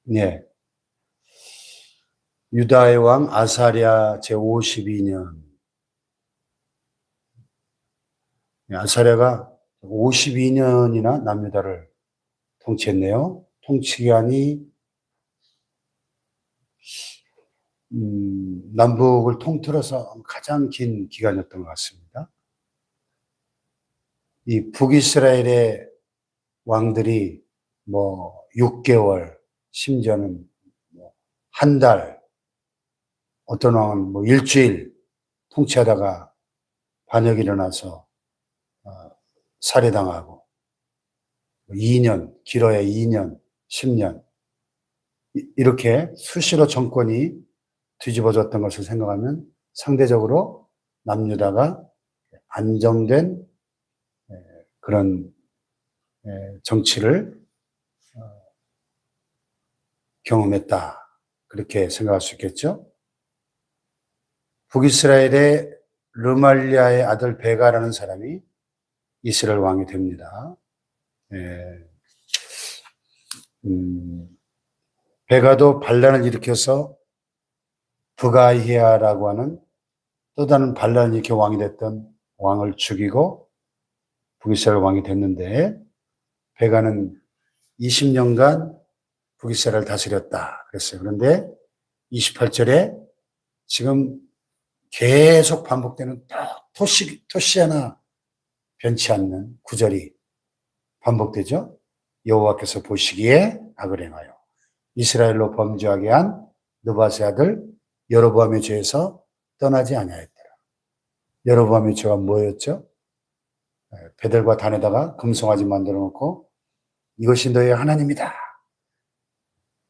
네. 유다의 왕 아사랴 제52년. 아사랴가 52년이나 남유다를 통치했네요. 통치기간이 남북을 통틀어서 가장 긴 기간이었던 것 같습니다. 이 북이스라엘의 왕들이 6개월, 심지어는 한 달, 어떤 왕은 일주일 통치하다가 반역이 일어나서 살해당하고 2년, 길어야 2년, 10년 이렇게 수시로 정권이 뒤집어졌던 것을 생각하면 상대적으로 남유다가 안정된 그런 정치를 경험했다. 그렇게 생각할 수 있겠죠. 북이스라엘의 르말리아의 아들 베가라는 사람이 이스라엘 왕이 됩니다. 베가도 반란을 일으켜서 브가히아라고 하는 또 다른 반란을 일으켜 왕이 됐던 왕을 죽이고 북이스라엘 왕이 됐는데, 베가는 20년간 북이스라엘을 다스렸다 그랬어요. 그런데 28절에 지금 계속 반복되는 토시 하나 변치 않는 구절이 반복되죠. 여호와께서 보시기에 악을 행하여 이스라엘로 범죄하게 한 느밧의 아들 여로보암의 죄에서 떠나지 아니하였더라. 여로보암의 죄가 뭐였죠? 베델과 단에다가 금송아지 만들어 놓고 이것이 너의 하나님이다.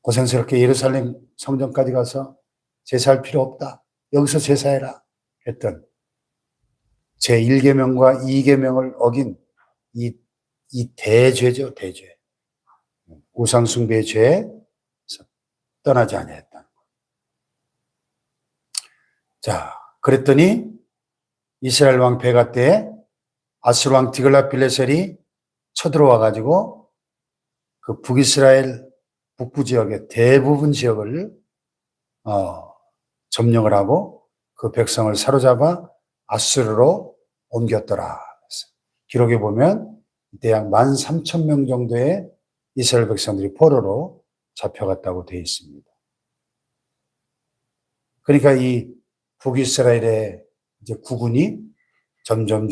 고생스럽게 예루살렘 성전까지 가서 제사할 필요 없다. 여기서 제사해라 했던 제1계명과 2계명을 어긴 이 대죄죠, 대죄. 우상숭배의 죄에 떠나지 아니했다. 자, 그랬더니 이스라엘 왕 베가 때에 아수르 왕 디글랏빌레셀이 쳐들어와 가지고 그 북이스라엘 북부 지역의 대부분 지역을 점령을 하고 그 백성을 사로잡아 아수르로 옮겼더라. 기록에 보면 이때 약 13,000명 정도의 이스라엘 백성들이 포로로 잡혀갔다고 되어 있습니다. 그러니까 이 북이스라엘의 이제 국군이 점점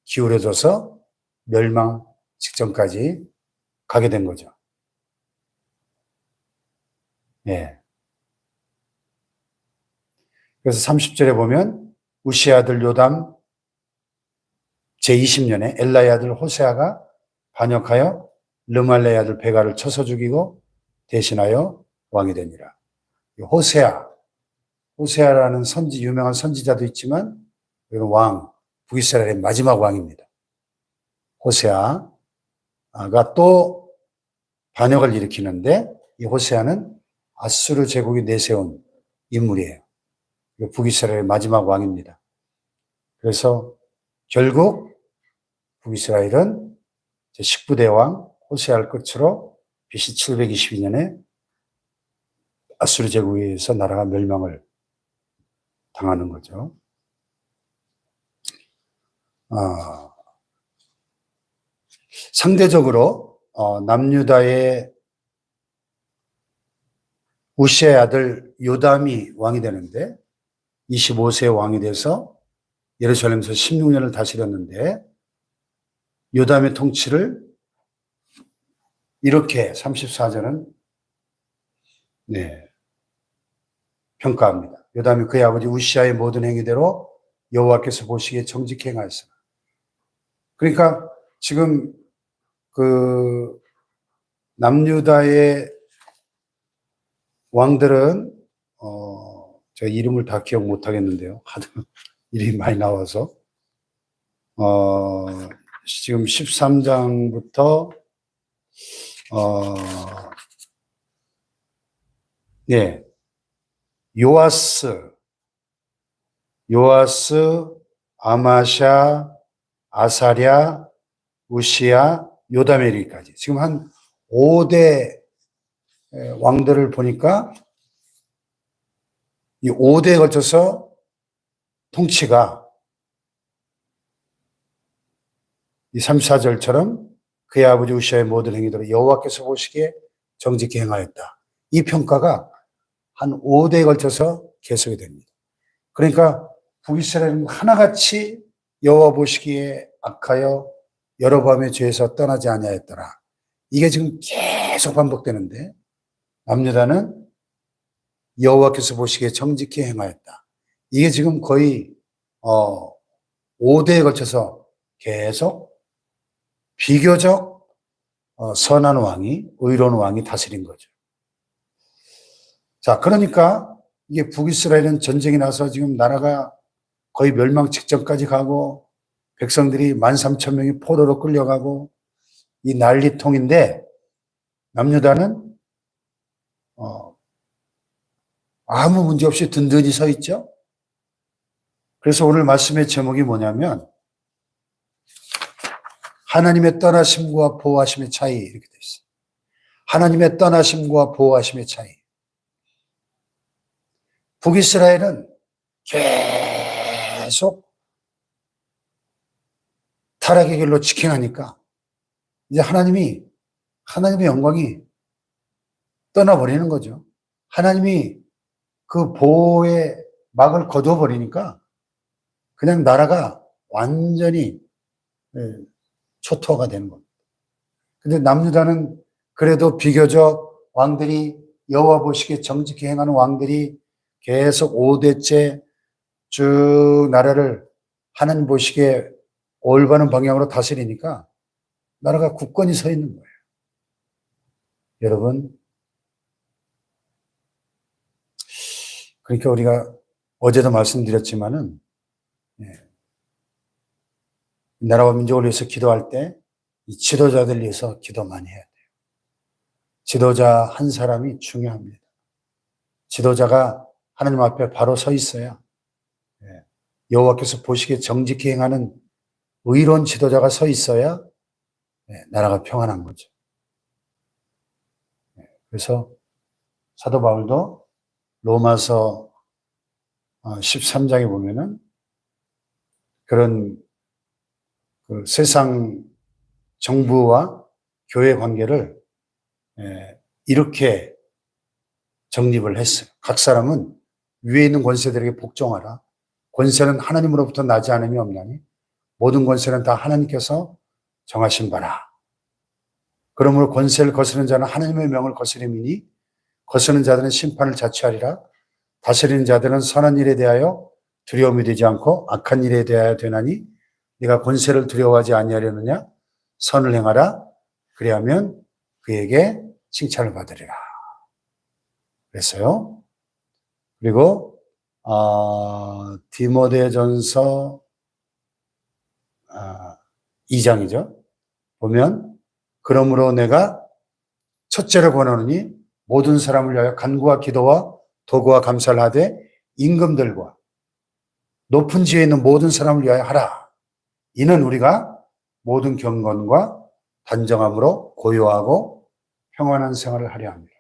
기울어져서 멸망 직전까지 가게 된 거죠. 예. 그래서 30절에 보면 우시의 아들 요담 제20년에 엘라의 아들 호세아가 반역하여 르말레의 아들 베가를 쳐서 죽이고 대신하여 왕이 되니라. 호세아라는 유명한 선지자도 있지만 이건 북이스라엘의 마지막 왕입니다. 호세아가 또 반역을 일으키는데 이 호세아는 아수르 제국이 내세운 인물이에요. 북이스라엘의 마지막 왕입니다. 그래서 결국 북이스라엘은 제19대 왕 호세아를 끝으로 BC 722년에 아수르 제국에 의해서 나라가 멸망을 당하는 거죠. 상대적으로 남유다의 우시의 아들 요담이 왕이 되는데 25세 왕이 돼서 예루살렘에서 16년을 다스렸는데 요담의 통치를 이렇게 34절은 평가합니다. 요담이 그의 아버지 우시아의 모든 행위대로 여호와께서 보시기에 정직히 행하였으나. 그러니까 지금 그 남유다의 왕들은 제가 이름을 다 기억 못 하겠는데요. 하도 이름이 많이 나와서 지금 13장부터 요아스, 아마샤, 아사랴, 우시야, 요담에 이르기까지 지금 한 5대 왕들을 보니까 이 5대에 걸쳐서 통치가 이 34절처럼 그의 아버지 우시아의 모든 행위들을 여호와께서 보시기에 정직히 행하였다. 이 평가가 한 5대에 걸쳐서 계속이 됩니다. 그러니까 북이스라엘은 하나같이 여호와 보시기에 악하여 여로보암의 죄에서 떠나지 아니하였더라. 이게 지금 계속 반복되는데 남유다는 여호와께서 보시기에 정직히 행하였다. 이게 지금 거의 5대에 걸쳐서 계속 비교적 선한 왕이, 의로운 왕이 다스린 거죠. 자, 그러니까 이게 북이스라엘은 전쟁이 나서 지금 나라가 거의 멸망 직전까지 가고 백성들이 13,000명이 포로로 끌려가고 이 난리통인데 남유다는 아무 문제 없이 든든히 서 있죠. 그래서 오늘 말씀의 제목이 뭐냐면 하나님의 떠나심과 보호하심의 차이 이렇게 돼 있어요. 하나님의 떠나심과 보호하심의 차이. 북이스라엘은 계속 타락의 길로 직행하니까 이제 하나님의 영광이 떠나버리는 거죠. 하나님이 그 보호의 막을 거둬버리니까 그냥 나라가 완전히 초토화가 되는 겁니다. 근데 남유다는 그래도 비교적 왕들이 여호와 보시기에 정직히 행하는 왕들이 계속 5대째 쭉 나라를 하나님 보시기에 올바른 방향으로 다스리니까 나라가 굳건히 서 있는 거예요. 여러분, 그러니까 우리가 어제도 말씀드렸지만은 나라와 민족을 위해서 기도할 때 이 지도자들 위해서 기도 많이 해야 돼요. 지도자 한 사람이 중요합니다. 지도자가 하나님 앞에 바로 서 있어야 여호와께서 보시기에 정직히 행하는 의로운 지도자가 서 있어야 나라가 평안한 거죠. 그래서 사도 바울도 로마서 13장에 보면은 그런 그 세상 정부와 교회 관계를 이렇게 정립을 했어요. 각 사람은 위에 있는 권세들에게 복종하라. 권세는 하나님으로부터 나지 않음이 없나니 모든 권세는 다 하나님께서 정하신 바라. 그러므로 권세를 거스르는 자는 하나님의 명을 거스림이니 거스르는 자들은 심판을 자취하리라. 다스리는 자들은 선한 일에 대하여 두려움이 되지 않고 악한 일에 대하여 되나니 네가 권세를 두려워하지 아니하려느냐? 선을 행하라. 그리하면 그에게 칭찬을 받으리라. 그랬어요. 그리고 디모데전서 2장이죠. 보면 그러므로 내가 첫째로 권하노니 모든 사람을 위하여 간구와 기도와 도구와 감사를 하되 임금들과 높은 지위에 있는 모든 사람을 위하여 하라. 이는 우리가 모든 경건과 단정함으로 고요하고 평안한 생활을 하려 합니다.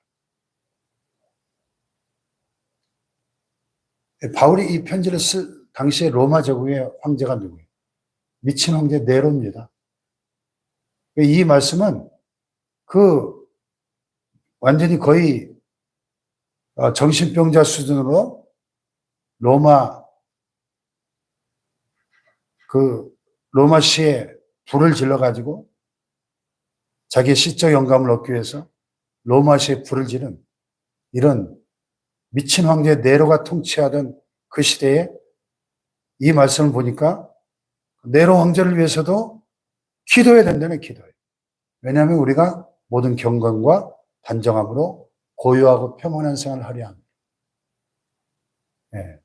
바울이 이 편지를 쓸 당시에 로마 제국의 황제가 누구예요? 미친 황제 네로입니다. 이 말씀은 완전히 거의 정신병자 수준으로 로마시에 불을 질러가지고 자기의 시적 영감을 얻기 위해서 로마시에 불을 지른 이런 미친 황제 네로가 통치하던 그 시대에 이 말씀을 보니까 네로 황제를 위해서도 기도해야 된다는 기도예요. 왜냐하면 우리가 모든 경건과 단정함으로 고요하고 평온한 생활을 하려 합니다.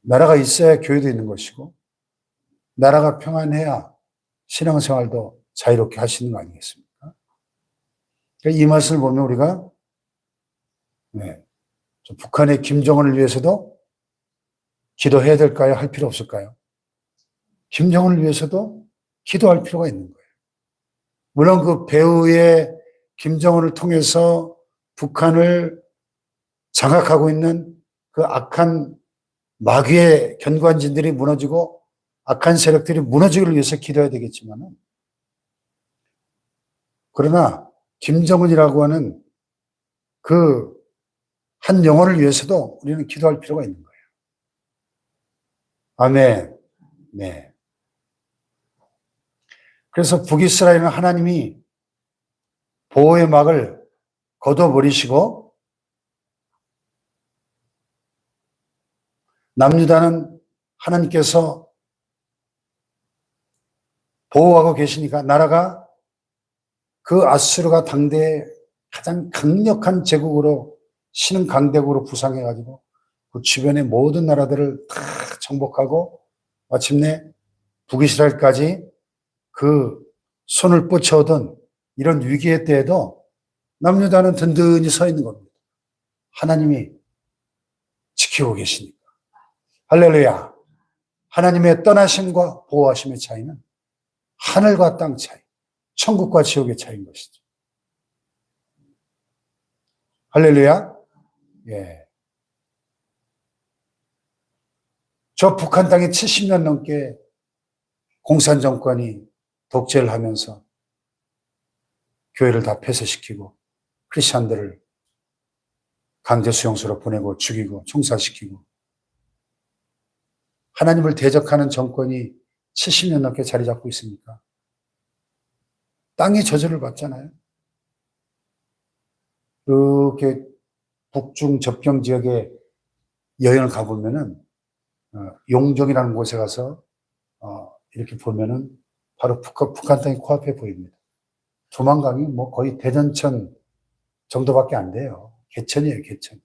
나라가 있어야 교회도 있는 것이고 나라가 평안해야 신앙생활도 자유롭게 할 수 있는 거 아니겠습니까? 그러니까 이 말씀을 보면 우리가 북한의 김정은을 위해서도 기도해야 될까요? 할 필요 없을까요? 김정은을 위해서도 기도할 필요가 있는 거예요. 물론 그 배후의 김정은을 통해서 북한을 장악하고 있는 그 악한 마귀의 견고한진들이 무너지고 악한 세력들이 무너지기를 위해서 기도해야 되겠지만은, 그러나 김정은이라고 하는 그 한 영혼을 위해서도 우리는 기도할 필요가 있는 거예요. 아멘. 네. 그래서 북이스라엘은 하나님이 보호의 막을 걷어버리시고, 남유다는 하나님께서 보호하고 계시니까 나라가 그 아수르가 당대의 가장 강력한 제국으로, 신흥 강대국으로 부상해가지고 그 주변의 모든 나라들을 다 정복하고 마침내 북이스라엘까지 그 손을 뻗쳐오던 이런 위기의 때에도 남유다는 든든히 서 있는 겁니다. 하나님이 지키고 계시니까. 할렐루야. 하나님의 떠나심과 보호하심의 차이는 하늘과 땅 차이, 천국과 지옥의 차이인 것이죠. 할렐루야. 예. 저 북한 땅에 70년 넘게 공산 정권이 독재를 하면서 교회를 다 폐쇄시키고 크리스천들을 강제 수용소로 보내고 죽이고 총살시키고, 하나님을 대적하는 정권이 70년 넘게 자리 잡고 있으니까 땅이 저주를 받잖아요. 이렇게 북중 접경 지역에 여행을 가보면은 용정이라는 곳에 가서 이렇게 보면은 바로 북한 땅이 코앞에 보입니다. 조만강이 뭐 거의 대전천 정도밖에 안 돼요. 개천이에요, 개천.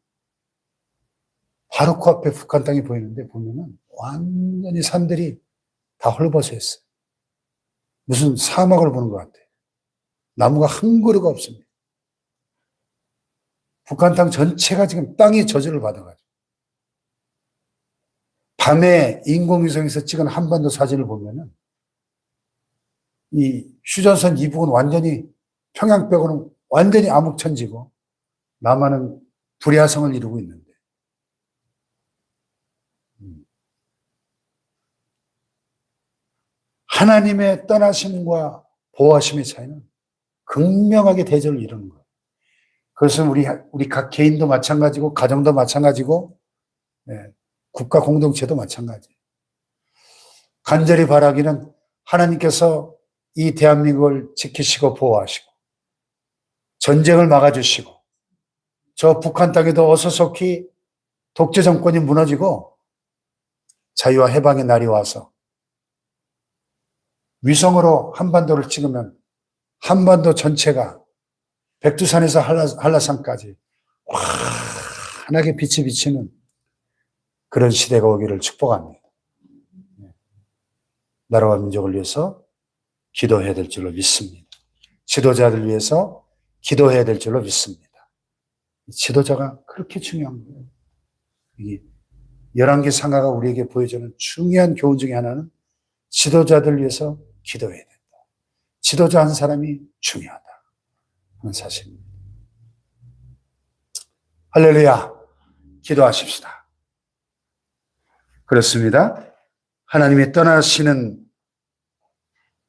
바로 코앞에 북한 땅이 보이는데 보면은 완전히 산들이 다 헐벗어 있어요. 무슨 사막을 보는 것 같아요. 나무가 한 그루가 없습니다. 북한 땅 전체가 지금 땅이 저주를 받아가지고, 밤에 인공위성에서 찍은 한반도 사진을 보면은 이 휴전선 이북은 완전히, 평양 빼고는 완전히 암흑천지고 남한은 불야성을 이루고 있는데, 하나님의 떠나심과 보호하심의 차이는 극명하게 대조를 이루는 거예요. 그래서 우리 각 개인도 마찬가지고, 가정도 마찬가지고, 국가 공동체도 마찬가지. 간절히 바라기는 하나님께서 이 대한민국을 지키시고 보호하시고 전쟁을 막아주시고, 저 북한 땅에도 어서속히 독재 정권이 무너지고 자유와 해방의 날이 와서 위성으로 한반도를 찍으면 한반도 전체가 백두산에서 한라산까지 환하게 빛이 비치는 그런 시대가 오기를 축복합니다. 나라와 민족을 위해서 기도해야 될 줄로 믿습니다. 지도자들 위해서 기도해야 될 줄로 믿습니다. 지도자가 그렇게 중요한 거예요. 이 11개 상하가 우리에게 보여주는 중요한 교훈 중에 하나는 지도자들 위해서 기도해야 된다. 지도자 한 사람이 중요하다 하는 사실입니다. 할렐루야. 기도하십시다. 그렇습니다. 하나님이 떠나시는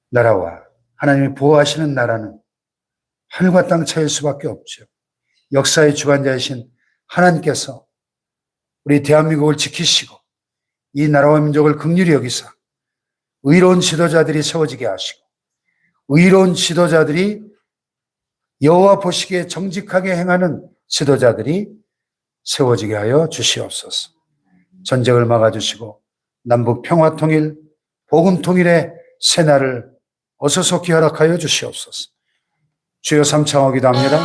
나라와 하나님이 보호하시는 나라는 하늘과 땅 차이일 수밖에 없죠. 역사의 주관자이신 하나님께서 우리 대한민국을 지키시고 이 나라와 민족을 긍휼히 여기사 의로운 지도자들이 세워지게 하시고, 의로운 지도자들이 여호와 보시기에 정직하게 행하는 지도자들이 세워지게 하여 주시옵소서. 전쟁을 막아주시고 남북 평화통일, 복음통일의 새날을 어서속히 허락하여 주시옵소서. 주여 삼창하기도 합니다.